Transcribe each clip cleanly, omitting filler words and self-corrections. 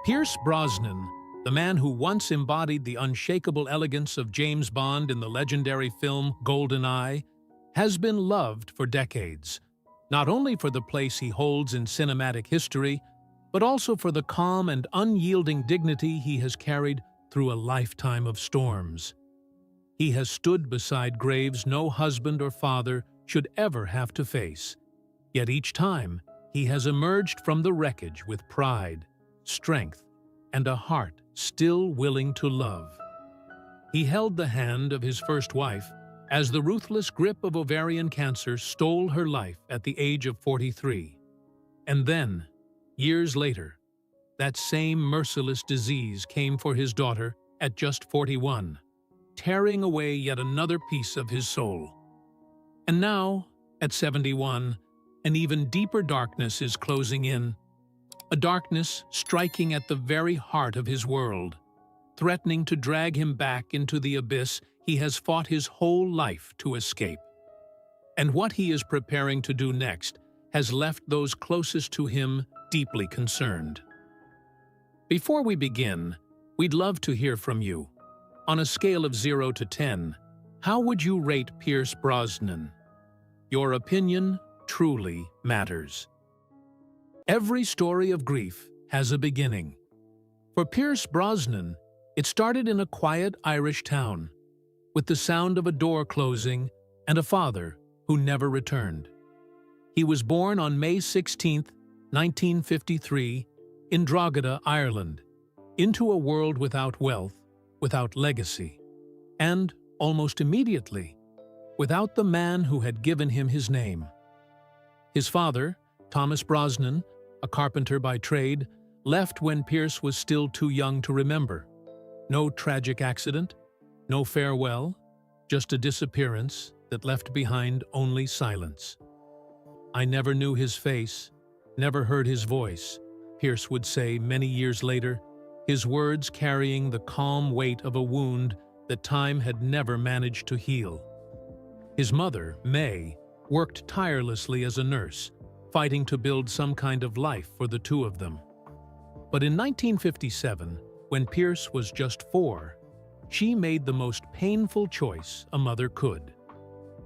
Pierce Brosnan, the man who once embodied the unshakable elegance of James Bond in the legendary film GoldenEye, has been loved for decades, not only for the place he holds in cinematic history, but also for the calm and unyielding dignity he has carried through a lifetime of storms. He has stood beside graves no husband or father should ever have to face, yet each time he has emerged from the wreckage with pride, strength, and a heart still willing to love. He held the hand of his first wife as the ruthless grip of ovarian cancer stole her life at the age of 43. And then, years later, that same merciless disease came for his daughter at just 41, tearing away yet another piece of his soul. And now, at 71, an even deeper darkness is closing in, a darkness striking at the very heart of his world, threatening to drag him back into the abyss he has fought his whole life to escape. And what he is preparing to do next has left those closest to him deeply concerned. Before we begin, we'd love to hear from you. On a scale of 0 to 10, how would you rate Pierce Brosnan? Your opinion truly matters. Every story of grief has a beginning. For Pierce Brosnan, it started in a quiet Irish town, with the sound of a door closing and a father who never returned. He was born on May 16, 1953, in Drogheda, Ireland, into a world without wealth, without legacy, and, almost immediately, without the man who had given him his name. His father, Thomas Brosnan, a carpenter by trade, left when Pierce was still too young to remember. No tragic accident, no farewell, just a disappearance that left behind only silence. "I never knew his face, never heard his voice," Pierce would say many years later, his words carrying the calm weight of a wound that time had never managed to heal. His mother, May, worked tirelessly as a nurse, fighting to build some kind of life for the two of them. But in 1957, when Pierce was just 4, she made the most painful choice a mother could,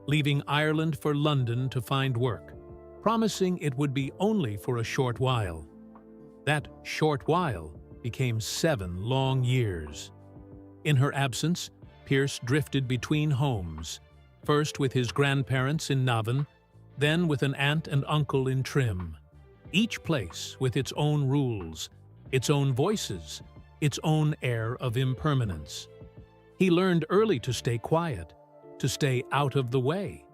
leaving Ireland for London to find work, promising it would be only for a short while. That short while became 7 long years. In her absence, Pierce drifted between homes, first with his grandparents in Navan, then with an aunt and uncle in Trim, each place with its own rules, its own voices, its own air of impermanence. He learned early to stay quiet, to stay out of the way,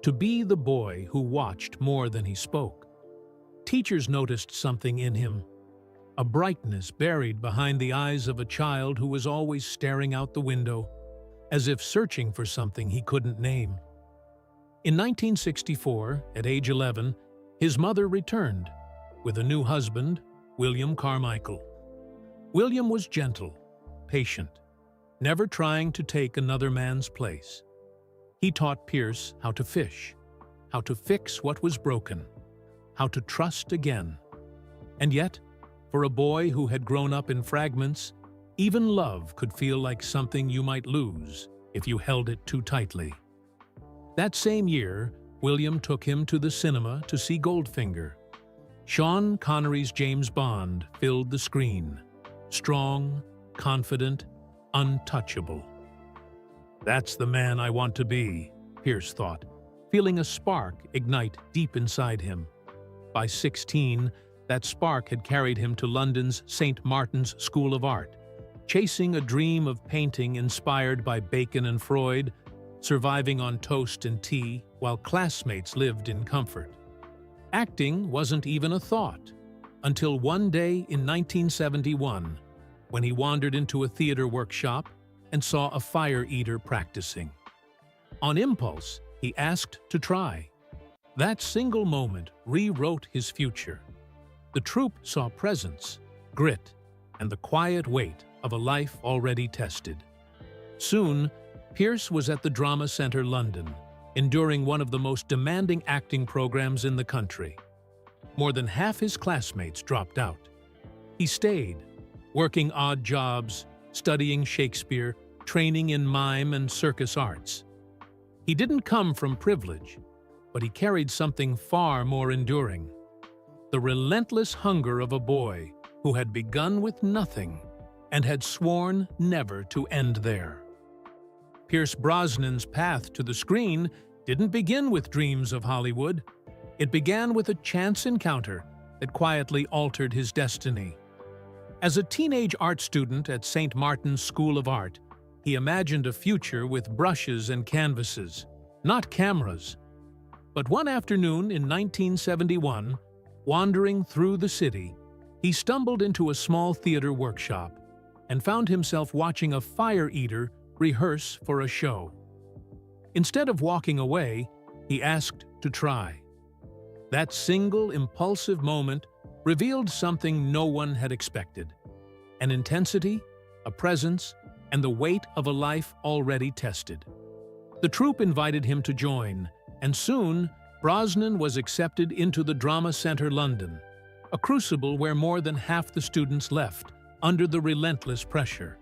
to be the boy who watched more than he spoke. Teachers noticed something in him, a brightness buried behind the eyes of a child who was always staring out the window, as if searching for something he couldn't name. In 1964, at age 11, his mother returned, with a new husband, William Carmichael. William was gentle, patient, never trying to take another man's place. He taught Pierce how to fish, how to fix what was broken, how to trust again. And yet, for a boy who had grown up in fragments, even love could feel like something you might lose if you held it too tightly. That same year, William took him to the cinema to see Goldfinger. Sean Connery's James Bond filled the screen, strong, confident, untouchable. "That's the man I want to be," Pierce thought, feeling a spark ignite deep inside him. By 16, that spark had carried him to London's St. Martin's School of Art, chasing a dream of painting inspired by Bacon and Freud, surviving on toast and tea while classmates lived in comfort. Acting wasn't even a thought, until one day in 1971, when he wandered into a theater workshop and saw a fire eater practicing. On impulse, he asked to try. That single moment rewrote his future. The troupe saw presence, grit, and the quiet weight of a life already tested. Soon, Pierce was at the Drama Centre London, enduring one of the most demanding acting programs in the country. More than half his classmates dropped out. He stayed, working odd jobs, studying Shakespeare, training in mime and circus arts. He didn't come from privilege, but he carried something far more enduring: the relentless hunger of a boy who had begun with nothing and had sworn never to end there. Pierce Brosnan's path to the screen didn't begin with dreams of Hollywood. It began with a chance encounter that quietly altered his destiny. As a teenage art student at St. Martin's School of Art, he imagined a future with brushes and canvases, not cameras. But one afternoon in 1971, wandering through the city, he stumbled into a small theater workshop and found himself watching a fire eater rehearse for a show. Instead of walking away, he asked to try. That single impulsive moment revealed something no one had expected: an intensity, a presence, and the weight of a life already tested. The troupe invited him to join, and soon Brosnan was accepted into the Drama Centre London, a crucible where more than half the students left under the relentless pressure.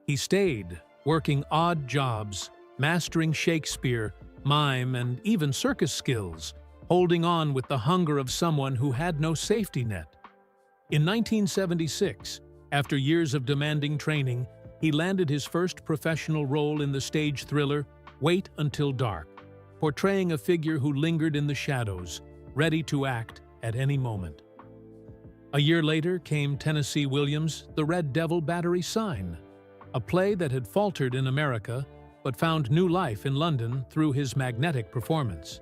He stayed, working odd jobs, mastering Shakespeare, mime, and even circus skills, holding on with the hunger of someone who had no safety net. In 1976, after years of demanding training, he landed his first professional role in the stage thriller Wait Until Dark, portraying a figure who lingered in the shadows, ready to act at any moment. A year later came Tennessee Williams' The Red Devil Battery Sign, a play that had faltered in America but found new life in London through his magnetic performance.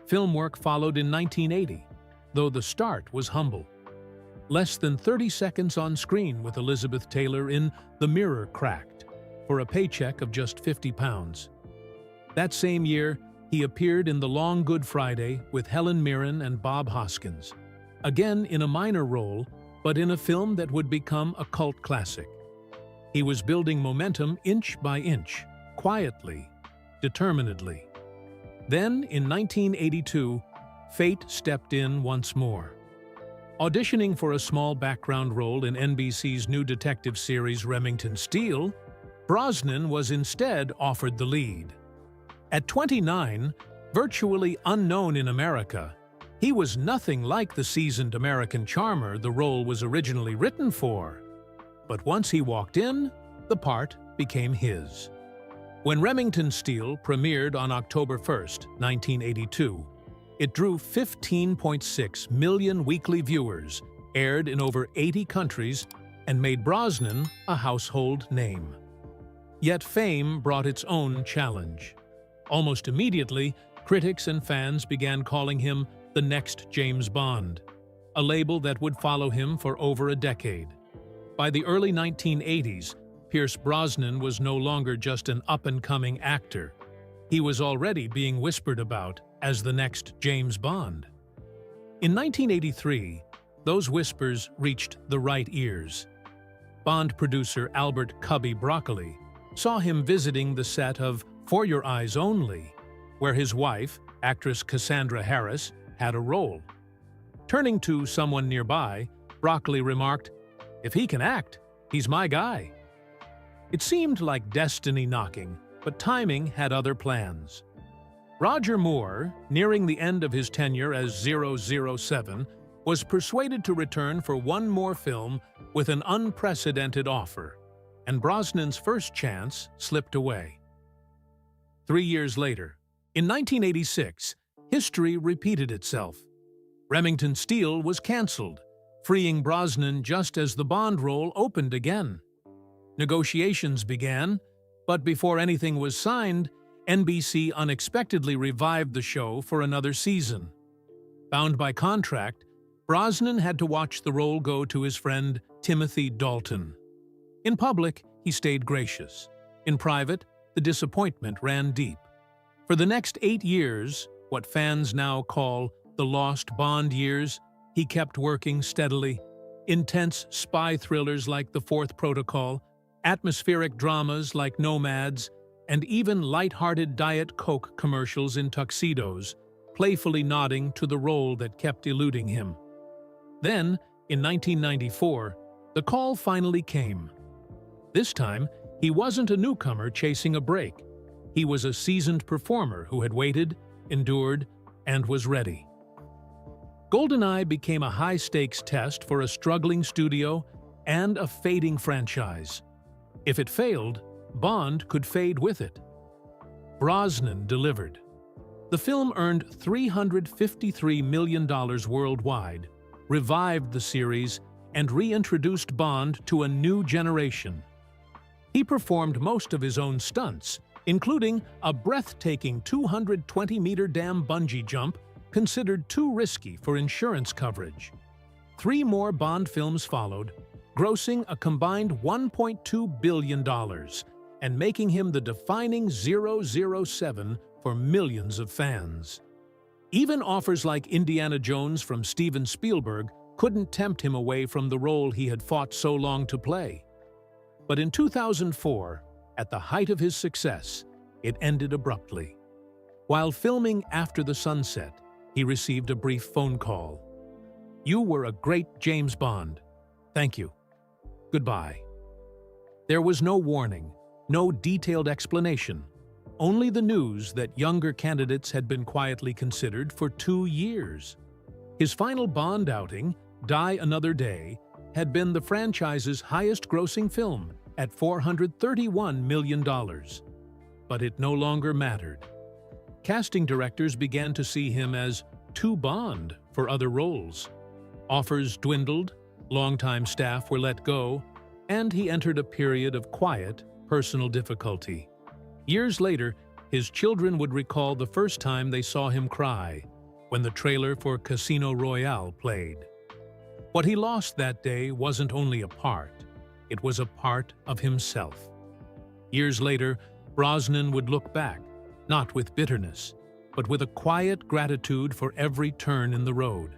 Film work followed in 1980, though the start was humble. Less than 30 seconds on screen with Elizabeth Taylor in The Mirror Cracked, for a paycheck of just £50. That same year, he appeared in The Long Good Friday with Helen Mirren and Bob Hoskins, again in a minor role, but in a film that would become a cult classic. He was building momentum inch by inch, quietly, determinedly. Then, in 1982, fate stepped in once more. Auditioning for a small background role in NBC's new detective series Remington Steele, Brosnan was instead offered the lead. At 29, virtually unknown in America, he was nothing like the seasoned American charmer the role was originally written for. But once he walked in, the part became his. When Remington Steele premiered on October 1, 1982, it drew 15.6 million weekly viewers, aired in over 80 countries, and made Brosnan a household name. Yet fame brought its own challenge. Almost immediately, critics and fans began calling him the next James Bond, a label that would follow him for over a decade. By the early 1980s, Pierce Brosnan was no longer just an up-and-coming actor. He was already being whispered about as the next James Bond. In 1983, those whispers reached the right ears. Bond producer Albert "Cubby" Broccoli saw him visiting the set of For Your Eyes Only, where his wife, actress Cassandra Harris, had a role. Turning to someone nearby, Broccoli remarked, "If he can act, he's my guy." It seemed like destiny knocking, but timing had other plans. Roger Moore, nearing the end of his tenure as 007, was persuaded to return for one more film with an unprecedented offer, and Brosnan's first chance slipped away. 3 years later, in 1986, history repeated itself. Remington Steele was cancelled, freeing Brosnan just as the Bond role opened again. Negotiations began, but before anything was signed, NBC unexpectedly revived the show for another season. Bound by contract, Brosnan had to watch the role go to his friend Timothy Dalton. In public, he stayed gracious. In private, the disappointment ran deep. For the next 8 years, what fans now call the Lost Bond years, he kept working steadily. Intense spy thrillers like The Fourth Protocol, atmospheric dramas like Nomads, and even light-hearted Diet Coke commercials in tuxedos, playfully nodding to the role that kept eluding him. Then, in 1994, The call finally came. This time, he wasn't a newcomer chasing a break. He was a seasoned performer who had waited, endured, and was ready. GoldenEye became a high-stakes test for a struggling studio and a fading franchise. If it failed, Bond could fade with it. Brosnan delivered. The film earned $353 million worldwide, revived the series, and reintroduced Bond to a new generation. He performed most of his own stunts, including a breathtaking 220-meter dam bungee jump considered too risky for insurance coverage. 3 more Bond films followed, grossing a combined $1.2 billion and making him the defining 007 for millions of fans. Even offers like Indiana Jones from Steven Spielberg couldn't tempt him away from the role he had fought so long to play. But in 2004, at the height of his success, it ended abruptly. While filming After the Sunset, he received a brief phone call. "You were a great James Bond. Thank you. Goodbye." There was no warning, no detailed explanation, only the news that younger candidates had been quietly considered for 2 years. His final Bond outing, Die Another Day, had been the franchise's highest-grossing film at $431 million. But it no longer mattered. Casting directors began to see him as too Bond for other roles. Offers dwindled, longtime staff were let go, and he entered a period of quiet, personal difficulty. Years later, his children would recall the first time they saw him cry when the trailer for Casino Royale played. What he lost that day wasn't only a part, it was a part of himself. Years later, Brosnan would look back, not with bitterness, but with a quiet gratitude for every turn in the road.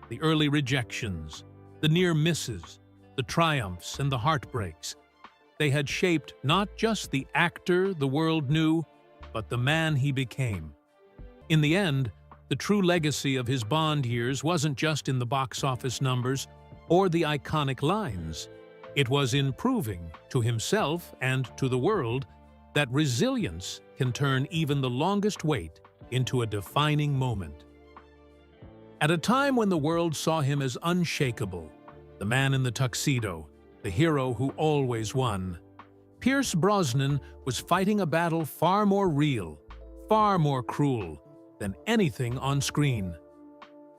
The early rejections, the near misses, the triumphs and the heartbreaks. They had shaped not just the actor the world knew, but the man he became. In the end, the true legacy of his Bond years wasn't just in the box office numbers or the iconic lines. It was in proving to himself and to the world that resilience can turn even the longest wait into a defining moment. At a time when the world saw him as unshakable, the man in the tuxedo, the hero who always won, Pierce Brosnan was fighting a battle far more real, far more cruel than anything on screen.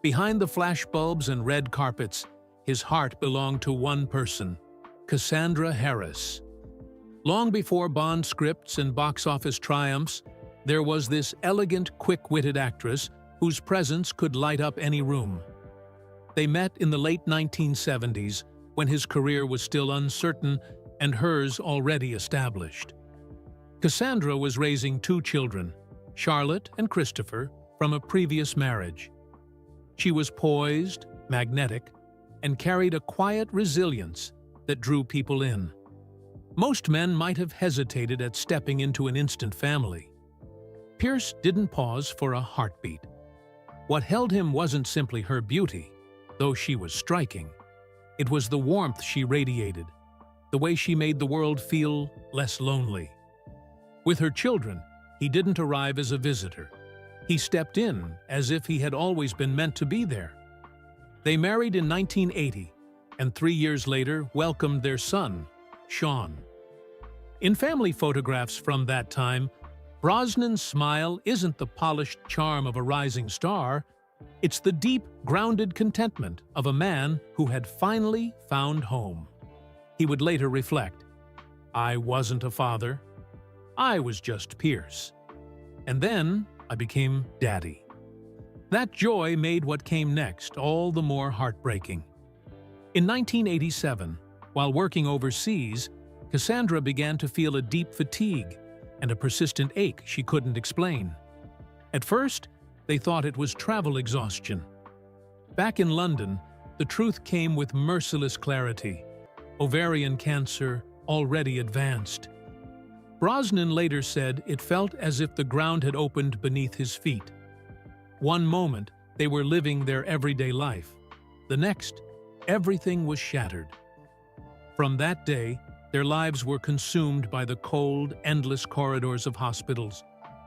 Behind the flashbulbs and red carpets, his heart belonged to one person, Cassandra Harris. Long before Bond scripts and box office triumphs, there was this elegant, quick-witted actress whose presence could light up any room. They met in the late 1970s, when his career was still uncertain and hers already established. Cassandra was raising 2 children, Charlotte and Christopher, from a previous marriage. She was poised, magnetic, and carried a quiet resilience that drew people in. Most men might have hesitated at stepping into an instant family. Pierce didn't pause for a heartbeat. What held him wasn't simply her beauty, though she was striking. It was the warmth she radiated, the way she made the world feel less lonely. With her children, he didn't arrive as a visitor. He stepped in as if he had always been meant to be there. They married in 1980, and 3 years later welcomed their son, Sean. In family photographs from that time, Brosnan's smile isn't the polished charm of a rising star, it's the deep, grounded contentment of a man who had finally found home. He would later reflect, "I wasn't a father. I was just Pierce. And then I became Daddy." That joy made what came next all the more heartbreaking. In 1987, while working overseas, Cassandra began to feel a deep fatigue and a persistent ache she couldn't explain. At first, they thought it was travel exhaustion. Back in London, the truth came with merciless clarity: ovarian cancer already advanced. Brosnan later said it felt as if the ground had opened beneath his feet. One moment, they were living their everyday life. The next, everything was shattered. From that day, their lives were consumed by the cold, endless corridors of hospitals,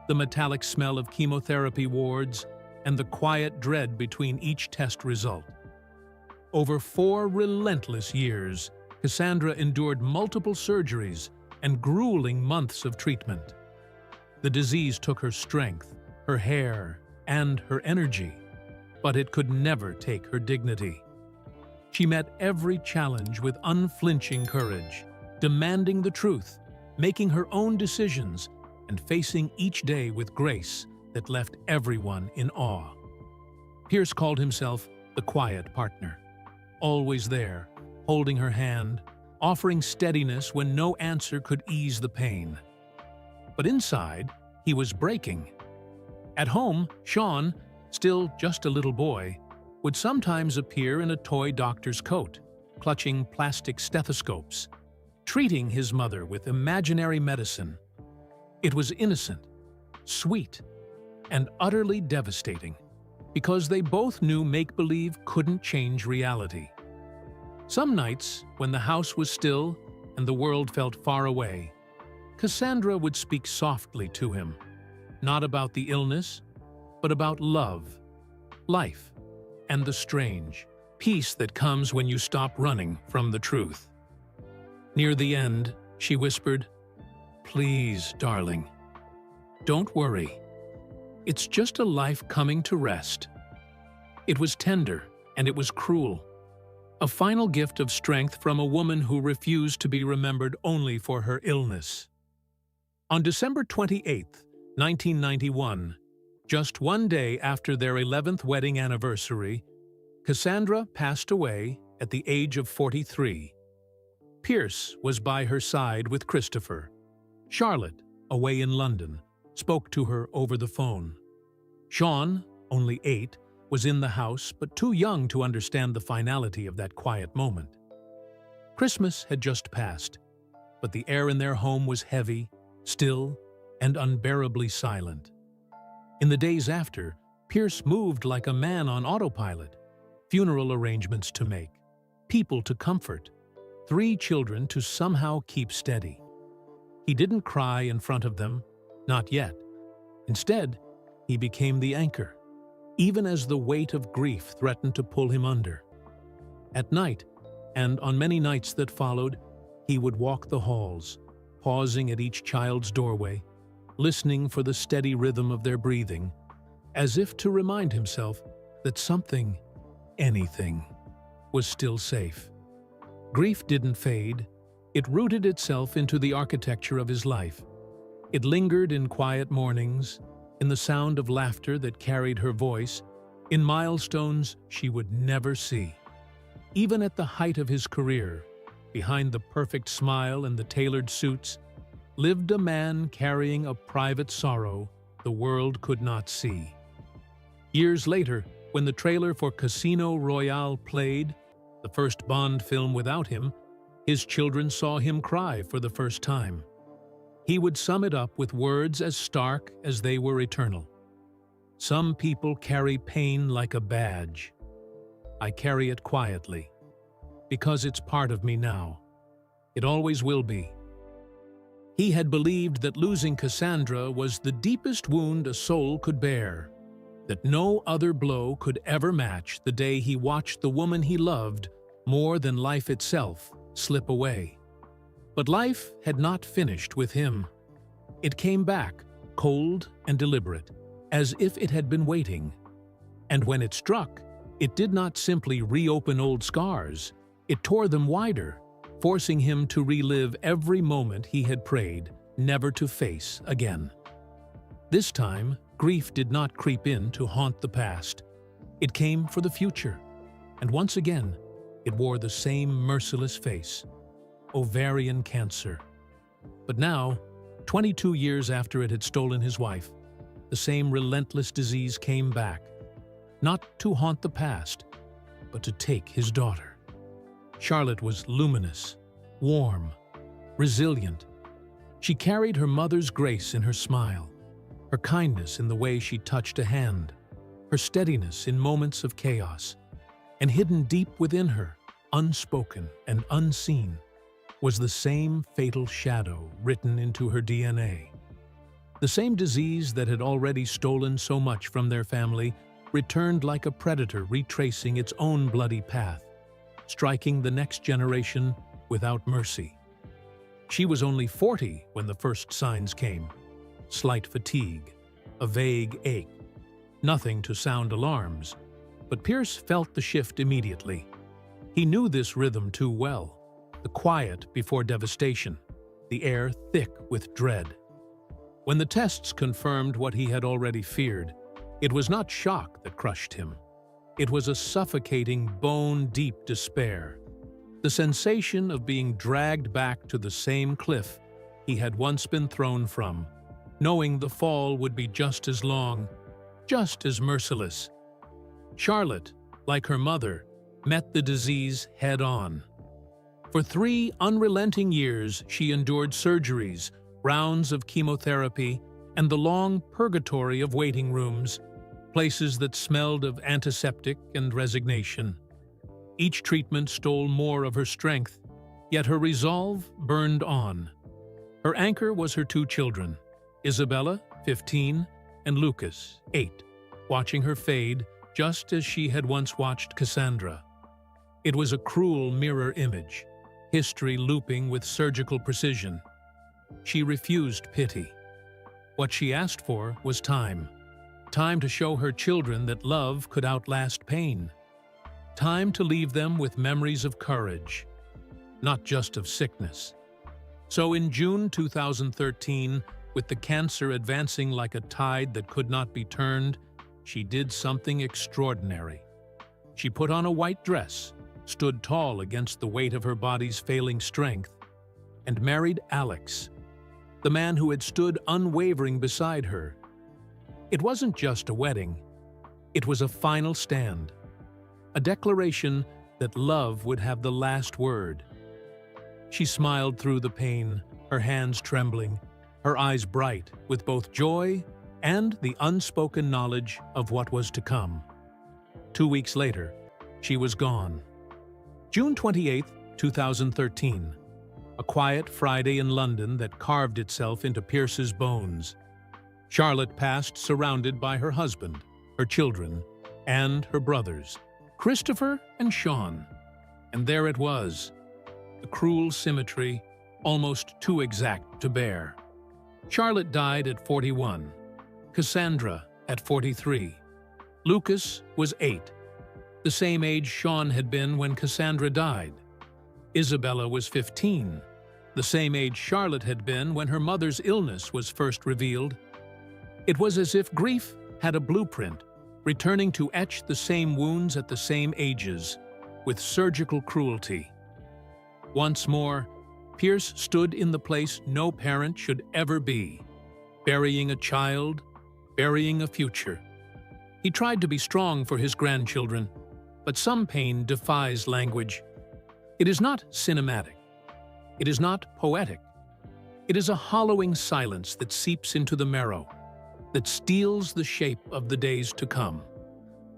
the metallic smell of chemotherapy wards, and the quiet dread between each test result. Over 4 relentless years, Cassandra endured multiple surgeries and grueling months of treatment. The disease took her strength, her hair, and her energy, but it could never take her dignity. She met every challenge with unflinching courage, demanding the truth, making her own decisions, and facing each day with grace that left everyone in awe. Pierce called himself the quiet partner, always there, holding her hand, offering steadiness when no answer could ease the pain. But inside, he was breaking. At home, Sean, still just a little boy, would sometimes appear in a toy doctor's coat, clutching plastic stethoscopes, treating his mother with imaginary medicine. It was innocent, sweet, and utterly devastating, because they both knew make-believe couldn't change reality. Some nights, when the house was still and the world felt far away, Cassandra would speak softly to him, not about the illness, but about love, life, and the strange peace that comes when you stop running from the truth. Near the end, she whispered, "Please, darling, don't worry. It's just a life coming to rest." It was tender, and it was cruel. A final gift of strength from a woman who refused to be remembered only for her illness. On December 28, 1991, just one day after their 11th wedding anniversary, Cassandra passed away at the age of 43. Pierce was by her side with Christopher. Charlotte, away in London, spoke to her over the phone. Sean, only 8, was in the house but too young to understand the finality of that quiet moment. Christmas had just passed, but the air in their home was heavy, still, and unbearably silent. In the days after, Pierce moved like a man on autopilot, funeral arrangements to make, people to comfort, 3 children to somehow keep steady. He didn't cry in front of them, not yet. Instead, he became the anchor, even as the weight of grief threatened to pull him under. At night, and on many nights that followed, he would walk the halls, pausing at each child's doorway, listening for the steady rhythm of their breathing, as if to remind himself that something, anything, was still safe. Grief didn't fade. It rooted itself into the architecture of his life. It lingered in quiet mornings, in the sound of laughter that carried her voice, in milestones she would never see. Even at the height of his career, behind the perfect smile and the tailored suits, lived a man carrying a private sorrow the world could not see. Years later, when the trailer for Casino Royale played, the first Bond film without him, his children saw him cry for the first time. He would sum it up with words as stark as they were eternal. "Some people carry pain like a badge. I carry it quietly, because it's part of me now. It always will be." He had believed that losing Cassandra was the deepest wound a soul could bear, that no other blow could ever match the day he watched the woman he loved more than life itself slip away. But life had not finished with him. It came back, cold and deliberate, as if it had been waiting. And when it struck, it did not simply reopen old scars, it tore them wider, forcing him to relive every moment he had prayed never to face again. This time, grief did not creep in to haunt the past. It came for the future, and once again, it wore the same merciless face: ovarian cancer. But now, 22 years after it had stolen his wife, the same relentless disease came back, not to haunt the past, but to take his daughter. Charlotte was luminous, warm, resilient. She carried her mother's grace in her smile, her kindness in the way she touched a hand, her steadiness in moments of chaos, and hidden deep within her, unspoken and unseen, was the same fatal shadow written into her DNA. The same disease that had already stolen so much from their family returned like a predator retracing its own bloody path, striking the next generation without mercy. She was only 40 when the first signs came. Slight fatigue, a vague ache, nothing to sound alarms. But Pierce felt the shift immediately. He knew this rhythm too well, the quiet before devastation, the air thick with dread. When the tests confirmed what he had already feared, it was not shock that crushed him. It was a suffocating, bone-deep despair. The sensation of being dragged back to the same cliff he had once been thrown from, knowing the fall would be just as long, just as merciless. Charlotte, like her mother, met the disease head-on. For 3 unrelenting years, she endured surgeries, rounds of chemotherapy, and the long purgatory of waiting rooms, places that smelled of antiseptic and resignation. Each treatment stole more of her strength, yet her resolve burned on. Her anchor was her 2 children, Isabella, 15, and Lucas, 8, watching her fade just as she had once watched Cassandra. It was a cruel mirror image, history looping with surgical precision. She refused pity. What she asked for was time. Time to show her children that love could outlast pain. Time to leave them with memories of courage, not just of sickness. So in June 2013, with the cancer advancing like a tide that could not be turned, she did something extraordinary. She put on a white dress, stood tall against the weight of her body's failing strength, and married Alex, the man who had stood unwavering beside her. It wasn't just a wedding. It was a final stand, a declaration that love would have the last word. She smiled through the pain, her hands trembling, her eyes bright with both joy and the unspoken knowledge of what was to come. 2 weeks later, she was gone. June 28, 2013, a quiet Friday in London that carved itself into Pierce's bones. Charlotte passed surrounded by her husband, her children, and her brothers, Christopher and Sean. And there it was, the cruel symmetry, almost too exact to bear. Charlotte died at 41, Cassandra at 43. Lucas was 8, the same age Sean had been when Cassandra died. Isabella was 15, the same age Charlotte had been when her mother's illness was first revealed. It was as if grief had a blueprint, returning to etch the same wounds at the same ages, with surgical cruelty. Once more, Pierce stood in the place no parent should ever be, burying a child, burying a future. He tried to be strong for his grandchildren, but some pain defies language. It is not cinematic. It is not poetic. It is a hollowing silence that seeps into the marrow, that steals the shape of the days to come.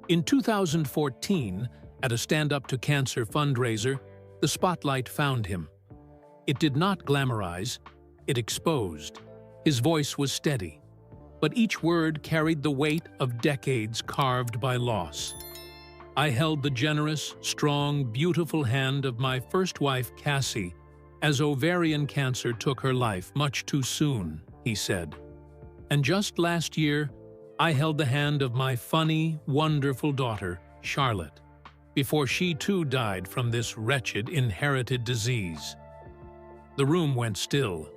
In 2014, at a Stand Up to Cancer fundraiser, the spotlight found him. It did not glamorize, it exposed. His voice was steady, but each word carried the weight of decades carved by loss. I held the generous, strong, beautiful hand of my first wife, Cassie, as ovarian cancer took her life much too soon, he said. And just last year, I held the hand of my funny, wonderful daughter, Charlotte, before she too died from this wretched inherited disease. The room went still.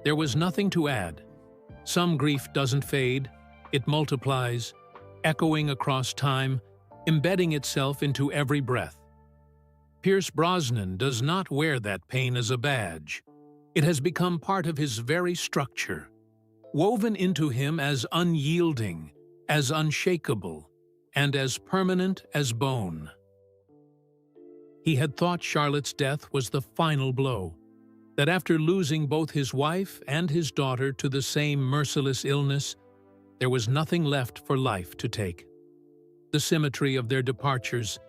There was nothing to add. Some grief doesn't fade, it multiplies, echoing across time, embedding itself into every breath. Pierce Brosnan does not wear that pain as a badge. It has become part of his very structure, woven into him as unyielding, as unshakable, and as permanent as bone. He had thought Charlotte's death was the final blow, that after losing both his wife and his daughter to the same merciless illness, there was nothing left for life to take. The symmetry of their departures,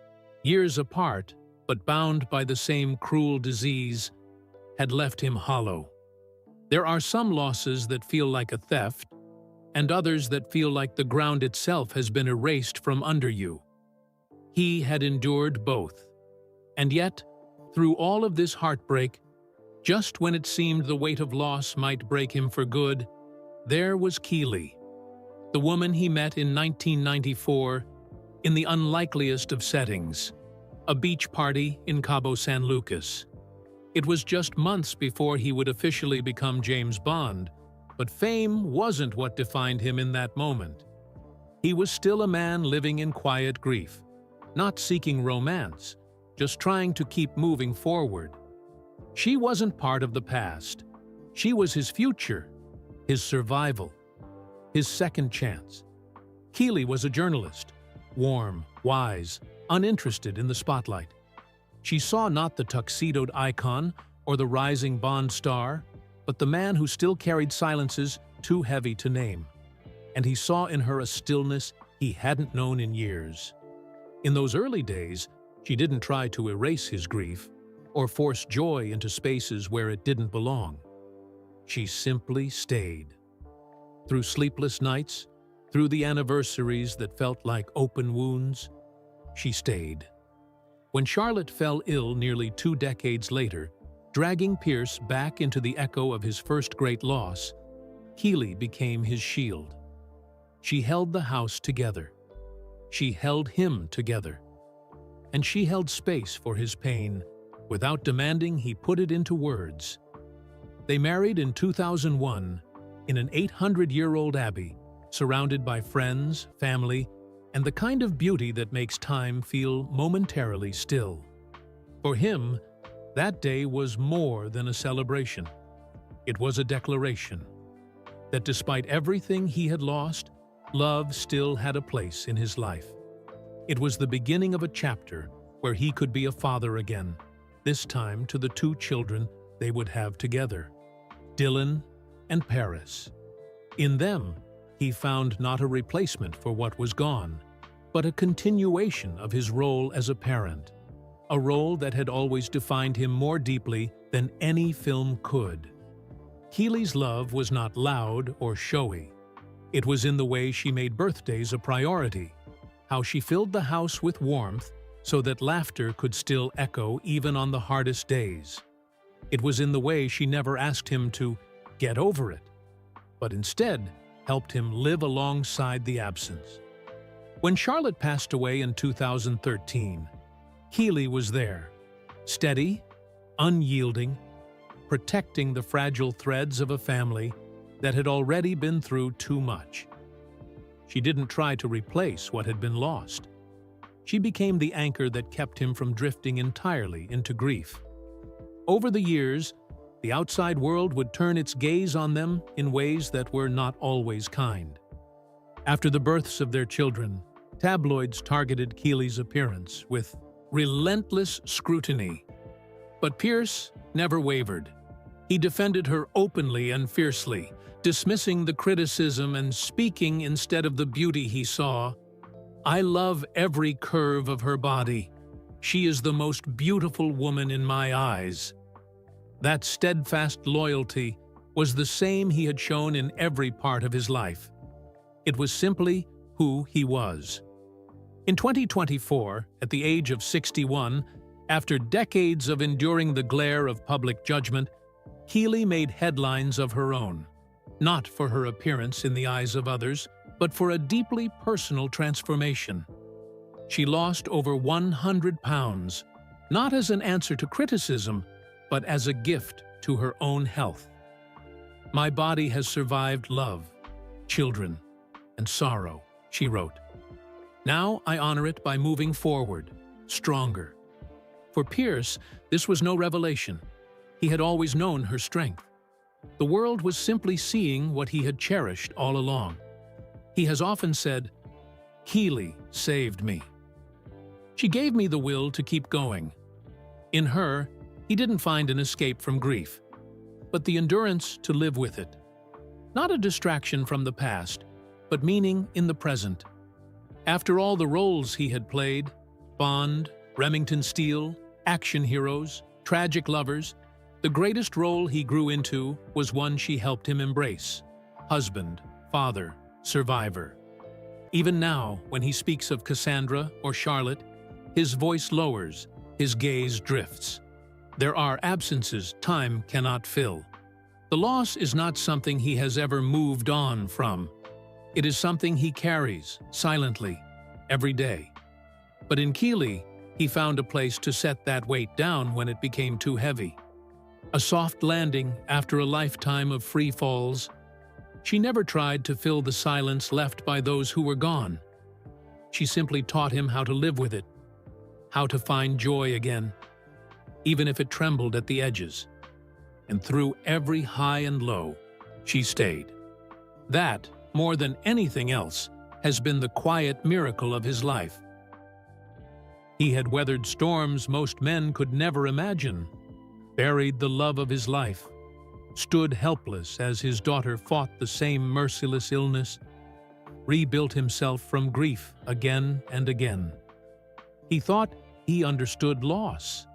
years apart but bound by the same cruel disease, had left him hollow. There are some losses that feel like a theft, and others that feel like the ground itself has been erased from under you. He had endured both. And yet, through all of this heartbreak, just when it seemed the weight of loss might break him for good, there was Keely, the woman he met in 1994 in the unlikeliest of settings, a beach party in Cabo San Lucas. It was just months before he would officially become James Bond, but fame wasn't what defined him in that moment. He was still a man living in quiet grief, not seeking romance, just trying to keep moving forward. She wasn't part of the past. She was his future, his survival, his second chance. Keely was a journalist, warm, wise, uninterested in the spotlight. She saw not the tuxedoed icon or the rising Bond star, but the man who still carried silences too heavy to name. And he saw in her a stillness he hadn't known in years. In those early days, she didn't try to erase his grief or force joy into spaces where it didn't belong. She simply stayed. Through sleepless nights, through the anniversaries that felt like open wounds, she stayed. When Charlotte fell ill nearly 2 decades later, dragging Pierce back into the echo of his first great loss, Keely became his shield. She held the house together. She held him together. And she held space for his pain, without demanding he put it into words. They married in 2001 in an 800-year-old abbey, surrounded by friends, family, and the kind of beauty that makes time feel momentarily still. For him, that day was more than a celebration. It was a declaration that despite everything he had lost, love still had a place in his life. It was the beginning of a chapter where he could be a father again, this time to the 2 children they would have together, Dylan and Paris. In them, he found not a replacement for what was gone, but a continuation of his role as a parent, a role that had always defined him more deeply than any film could. Keely's love was not loud or showy. It was in the way she made birthdays a priority, how she filled the house with warmth so that laughter could still echo even on the hardest days. It was in the way she never asked him to get over it, but instead helped him live alongside the absence. When Charlotte passed away in 2013, Keely was there, steady, unyielding, protecting the fragile threads of a family that had already been through too much. She didn't try to replace what had been lost. She became the anchor that kept him from drifting entirely into grief. Over the years, the outside world would turn its gaze on them in ways that were not always kind. After the births of their children, tabloids targeted Keely's appearance with relentless scrutiny. But Pierce never wavered. He defended her openly and fiercely, dismissing the criticism and speaking instead of the beauty he saw. "I love every curve of her body. She is the most beautiful woman in my eyes." That steadfast loyalty was the same he had shown in every part of his life. It was simply who he was. In 2024, at the age of 61, after decades of enduring the glare of public judgment, Keely made headlines of her own, not for her appearance in the eyes of others, but for a deeply personal transformation. She lost over 100 pounds, not as an answer to criticism, but as a gift to her own health. "My body has survived love, children, and sorrow," she wrote. "Now I honor it by moving forward, stronger." For Pierce, this was no revelation. He had always known her strength. The world was simply seeing what he had cherished all along. He has often said, "Keely saved me. She gave me the will to keep going." In her, he didn't find an escape from grief, but the endurance to live with it. Not a distraction from the past, but meaning in the present. After all the roles he had played, Bond, Remington Steele, action heroes, tragic lovers, The greatest role he grew into was one she helped him embrace: husband, father, survivor. Even now, when he speaks of Cassandra or Charlotte, his voice lowers, his gaze drifts. There are absences time cannot fill. The loss is not something he has ever moved on from. It is something he carries, silently, every day. But in Keely, he found a place to set that weight down when it became too heavy. A soft landing after a lifetime of free falls. She never tried to fill the silence left by those who were gone. She simply taught him how to live with it, how to find joy again, even if it trembled at the edges. And through every high and low, she stayed. That, more than anything else, has been the quiet miracle of his life. He had weathered storms most men could never imagine, buried the love of his life, stood helpless as his daughter fought the same merciless illness, rebuilt himself from grief again and again. He thought he understood loss,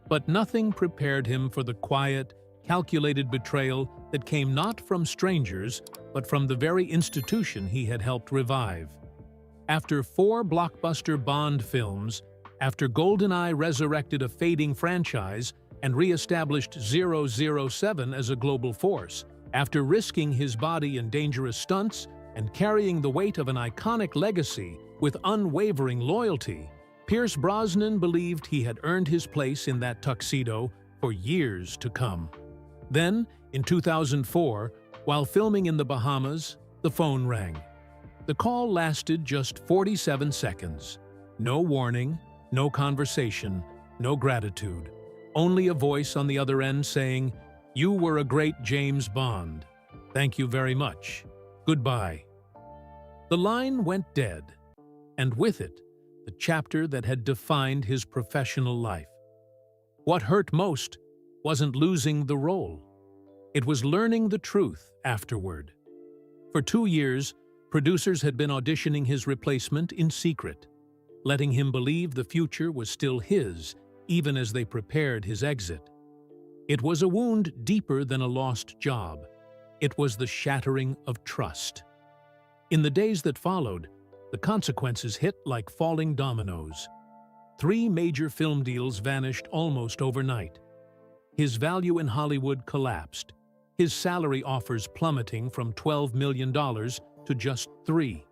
but nothing prepared him for the quiet, calculated betrayal that came not from strangers, but from the very institution he had helped revive. After 4 blockbuster Bond films, after GoldenEye resurrected a fading franchise and re-established 007 as a global force, after risking his body in dangerous stunts and carrying the weight of an iconic legacy with unwavering loyalty, Pierce Brosnan believed he had earned his place in that tuxedo for years to come. Then, in 2004, while filming in the Bahamas, the phone rang. The call lasted just 47 seconds. No warning, no conversation, no gratitude. Only a voice on the other end saying, "You were a great James Bond. Thank you very much. Goodbye." The line went dead, and with it, the chapter that had defined his professional life. What hurt most wasn't losing the role. It was learning the truth afterward. For 2 years, producers had been auditioning his replacement in secret, letting him believe the future was still his, even as they prepared his exit. It was a wound deeper than a lost job. It was the shattering of trust. In the days that followed, the consequences hit like falling dominoes. 3 major film deals vanished almost overnight. His value in Hollywood collapsed, his salary offers plummeting from $12 million to just 3.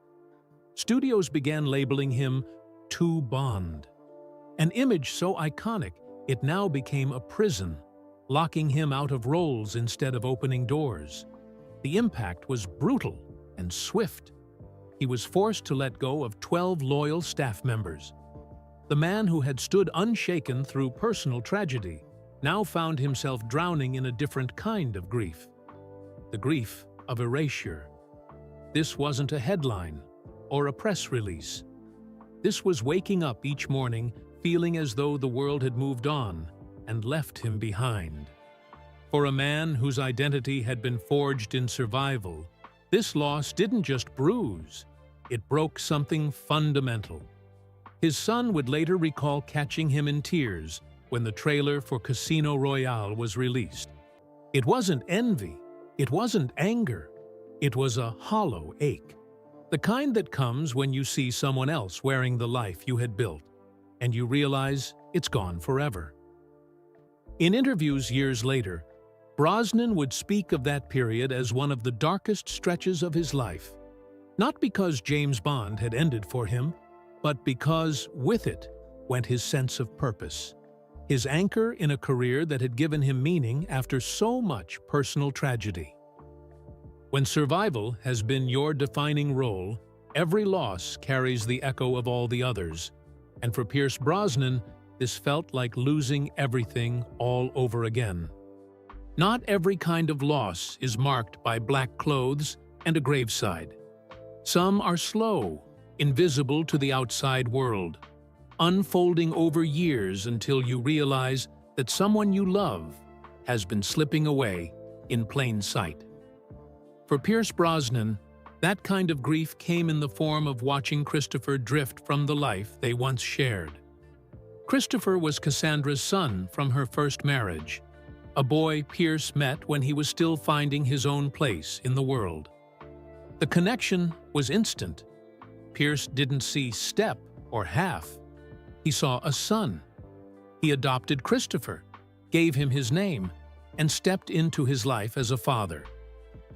Studios began labeling him "Too Bond," an image so iconic it now became a prison, locking him out of roles instead of opening doors. The impact was brutal and swift. He was forced to let go of 12 loyal staff members. The man who had stood unshaken through personal tragedy now found himself drowning in a different kind of grief. The grief of erasure. This wasn't a headline or a press release. This was waking up each morning feeling as though the world had moved on and left him behind. For a man whose identity had been forged in survival, this loss didn't just bruise, it broke something fundamental. His son would later recall catching him in tears when the trailer for Casino Royale was released. It wasn't envy, it wasn't anger, it was a hollow ache. The kind that comes when you see someone else wearing the life you had built, and you realize it's gone forever. In interviews years later, Brosnan would speak of that period as one of the darkest stretches of his life. Not because James Bond had ended for him, but because with it went his sense of purpose, his anchor in a career that had given him meaning after so much personal tragedy. When survival has been your defining role, every loss carries the echo of all the others. And for Pierce Brosnan, this felt like losing everything all over again. Not every kind of loss is marked by black clothes and a graveside. Some are slow, invisible to the outside world, unfolding over years until you realize that someone you love has been slipping away in plain sight. For Pierce Brosnan, that kind of grief came in the form of watching Christopher drift from the life they once shared. Christopher was Cassandra's son from her first marriage. a boy Pierce met when he was still finding his own place in the world. The connection was instant. Pierce didn't see step or half. He saw a son. He adopted Christopher, gave him his name, and stepped into his life as a father.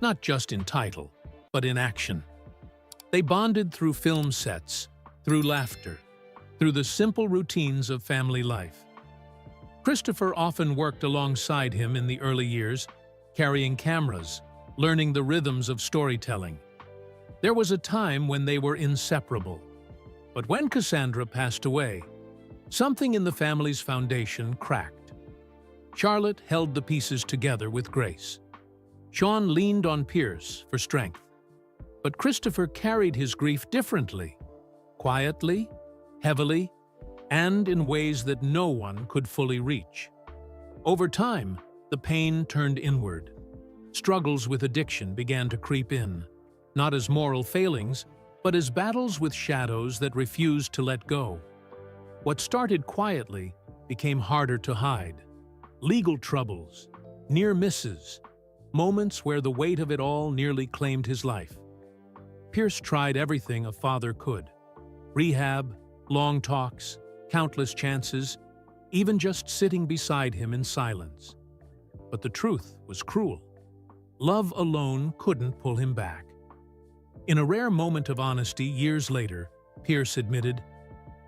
Not just in title, but in action. They bonded through film sets, through laughter, through the simple routines of family life. Christopher often worked alongside him in the early years, carrying cameras, learning the rhythms of storytelling. There was a time when they were inseparable. But when Cassandra passed away, something in the family's foundation cracked. Charlotte held the pieces together with grace. Sean leaned on Pierce for strength. But Christopher carried his grief differently, quietly, heavily, and in ways that no one could fully reach. Over time, the pain turned inward. Struggles with addiction began to creep in, not as moral failings, but as battles with shadows that refused to let go. What started quietly became harder to hide. Legal troubles, near misses, moments where the weight of it all nearly claimed his life. Pierce tried everything a father could. Rehab, long talks, countless chances, even just sitting beside him in silence. But the truth was cruel. Love alone couldn't pull him back. In a rare moment of honesty years later, Pierce admitted,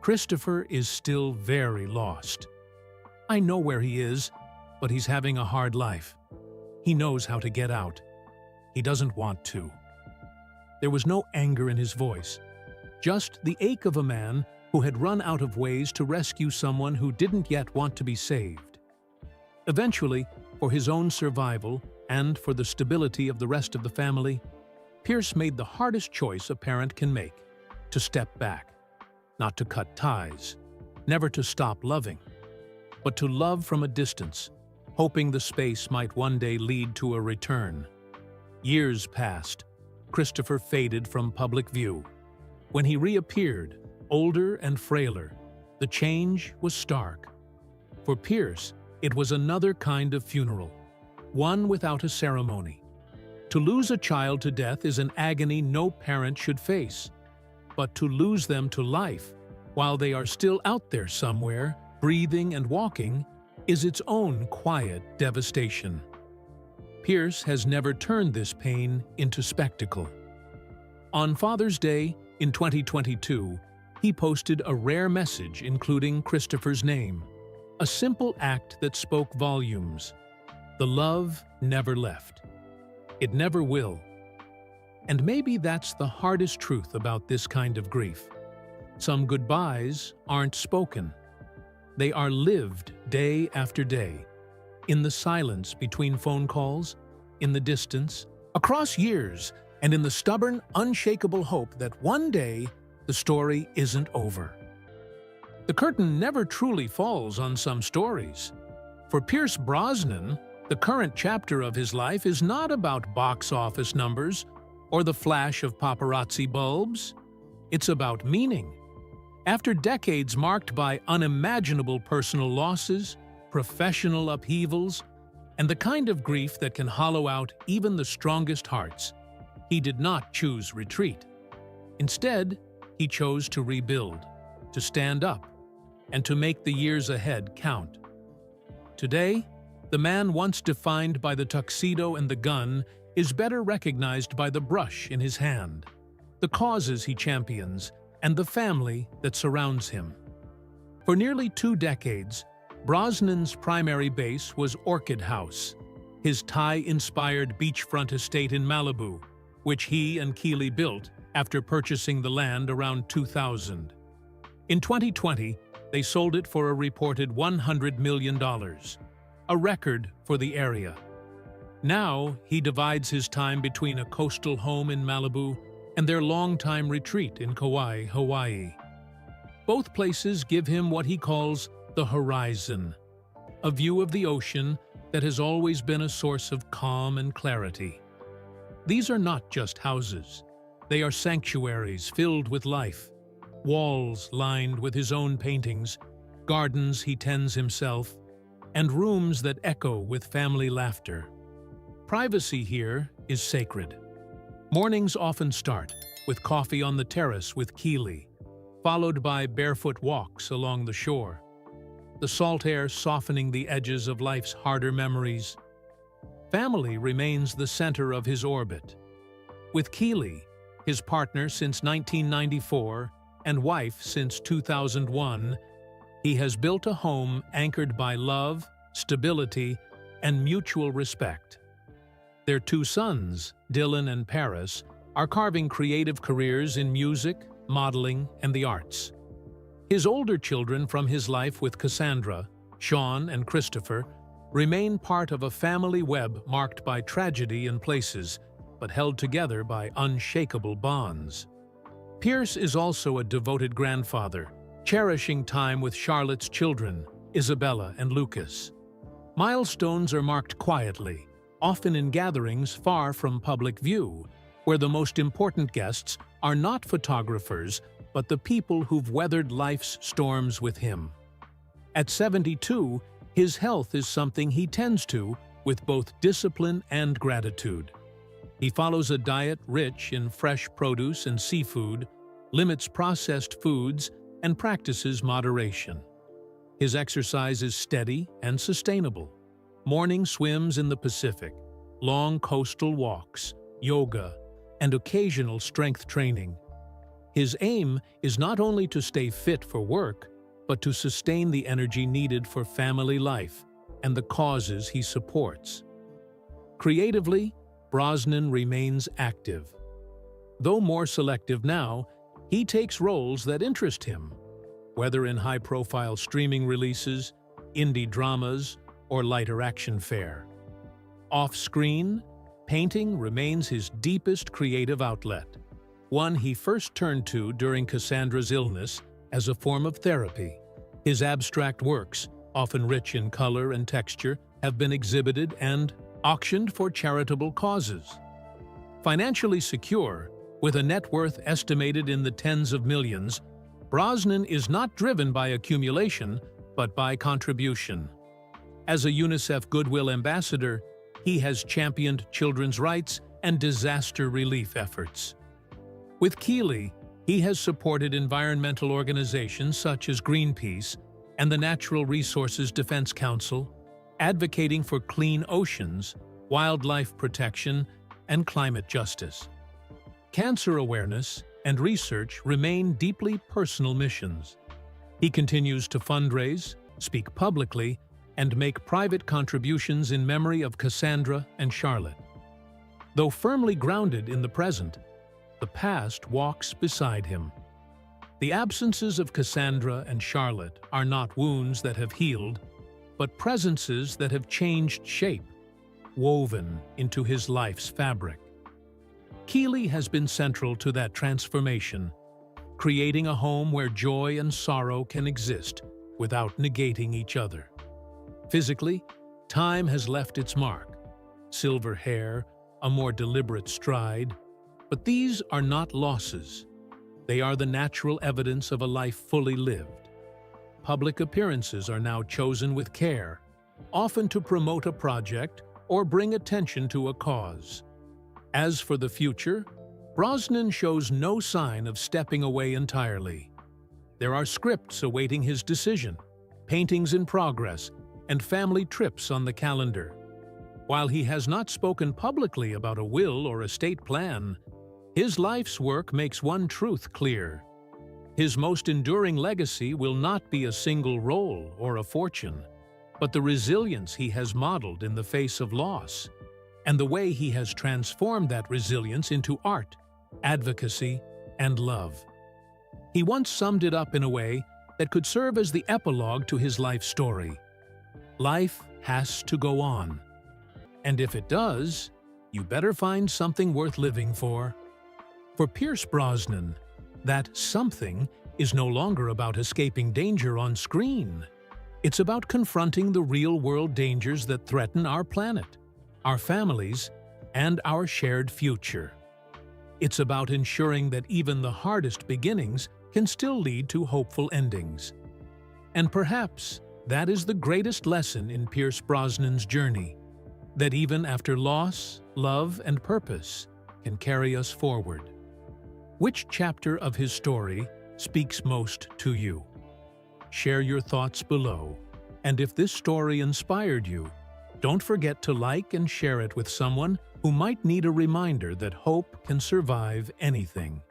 "Christopher is still very lost. I know where he is, but he's having a hard life. He knows how to get out. He doesn't want to." There was no anger in his voice, just the ache of a man who had run out of ways to rescue someone who didn't yet want to be saved. Eventually, for his own survival and for the stability of the rest of the family, Pierce made the hardest choice a parent can make: to step back, not to cut ties, never to stop loving, but to love from a distance, hoping the space might one day lead to a return. Years passed. Christopher faded from public view. When he reappeared, older and frailer, the change was stark. For Pierce, it was another kind of funeral, one without a ceremony. To lose a child to death is an agony no parent should face, but to lose them to life, while they are still out there somewhere, breathing and walking, is its own quiet devastation. Pierce has never turned this pain into spectacle. On Father's Day in 2022, he posted a rare message including Christopher's name, a simple act that spoke volumes. The love never left. It never will. And maybe that's the hardest truth about this kind of grief. Some goodbyes aren't spoken. They are lived day after day, in the silence between phone calls, in the distance, across years, and in the stubborn, unshakable hope that one day the story isn't over. The curtain never truly falls on some stories. For Pierce Brosnan, the current chapter of his life is not about box office numbers or the flash of paparazzi bulbs. It's about meaning. After decades marked by unimaginable personal losses, professional upheavals, and the kind of grief that can hollow out even the strongest hearts, he did not choose retreat. Instead, he chose to rebuild, to stand up, and to make the years ahead count. Today, the man once defined by the tuxedo and the gun is better recognized by the brush in his hand, the causes he champions, and the family that surrounds him. For nearly 2 decades, Brosnan's primary base was Orchid House, his Thai-inspired beachfront estate in Malibu, which he and Keely built after purchasing the land around 2000. In 2020, they sold it for a reported $100 million, a record for the area. Now, he divides his time between a coastal home in Malibu and their longtime retreat in Kauai, Hawaii. Both places give him what he calls the horizon, a view of the ocean that has always been a source of calm and clarity. These are not just houses. They are sanctuaries filled with life, walls lined with his own paintings, gardens he tends himself, and rooms that echo with family laughter. Privacy here is sacred. Mornings often start with coffee on the terrace with Keely, followed by barefoot walks along the shore, the salt air softening the edges of life's harder memories. Family remains the center of his orbit. With Keely, his partner since 1994 and wife since 2001, he has built a home anchored by love, stability, and mutual respect. Their two sons, Dylan and Paris, are carving creative careers in music, modeling, and the arts. His older children from his life with Cassandra, Sean and Christopher, remain part of a family web marked by tragedy in places, but held together by unshakable bonds. Pierce is also a devoted grandfather, cherishing time with Charlotte's children, Isabella and Lucas. Milestones are marked quietly, often in gatherings far from public view, where the most important guests are not photographers, but the people who've weathered life's storms with him. At 72, his health is something he tends to with both discipline and gratitude. He follows a diet rich in fresh produce and seafood, limits processed foods, and practices moderation. His exercise is steady and sustainable. Morning swims in the Pacific, long coastal walks, yoga, and occasional strength training. His aim is not only to stay fit for work, but to sustain the energy needed for family life and the causes he supports. Creatively, Brosnan remains active. Though more selective now, he takes roles that interest him, whether in high-profile streaming releases, indie dramas, or lighter action fare. Off-screen, painting remains his deepest creative outlet, one he first turned to during Cassandra's illness as a form of therapy. His abstract works, often rich in color and texture, have been exhibited and auctioned for charitable causes. Financially secure, with a net worth estimated in the tens of millions, Brosnan is not driven by accumulation, but by contribution. As a UNICEF Goodwill Ambassador, he has championed children's rights and disaster relief efforts. With Keely, he has supported environmental organizations such as Greenpeace and the Natural Resources Defense Council, advocating for clean oceans, wildlife protection, and climate justice. Cancer awareness and research remain deeply personal missions. He continues to fundraise, speak publicly, and make private contributions in memory of Cassandra and Charlotte. Though firmly grounded in the present, the past walks beside him. The absences of Cassandra and Charlotte are not wounds that have healed, but presences that have changed shape, woven into his life's fabric. Keely has been central to that transformation, creating a home where joy and sorrow can exist without negating each other. Physically, time has left its mark. Silver hair, a more deliberate stride, but these are not losses. They are the natural evidence of a life fully lived. Public appearances are now chosen with care, often to promote a project or bring attention to a cause. As for the future, Brosnan shows no sign of stepping away entirely. There are scripts awaiting his decision, paintings in progress, and family trips on the calendar. While he has not spoken publicly about a will or estate plan, his life's work makes one truth clear. His most enduring legacy will not be a single role or a fortune, but the resilience he has modeled in the face of loss, and the way he has transformed that resilience into art, advocacy, and love. He once summed it up in a way that could serve as the epilogue to his life story. Life has to go on. And if it does, you better find something worth living for. For Pierce Brosnan, that something is no longer about escaping danger on screen. It's about confronting the real-world dangers that threaten our planet, our families, and our shared future. It's about ensuring that even the hardest beginnings can still lead to hopeful endings. And perhaps That is the greatest lesson in Pierce Brosnan's journey, that even after loss, love, and purpose can carry us forward. Which chapter of his story speaks most to you? Share your thoughts below. And if this story inspired you, don't forget to like and share it with someone who might need a reminder that hope can survive anything.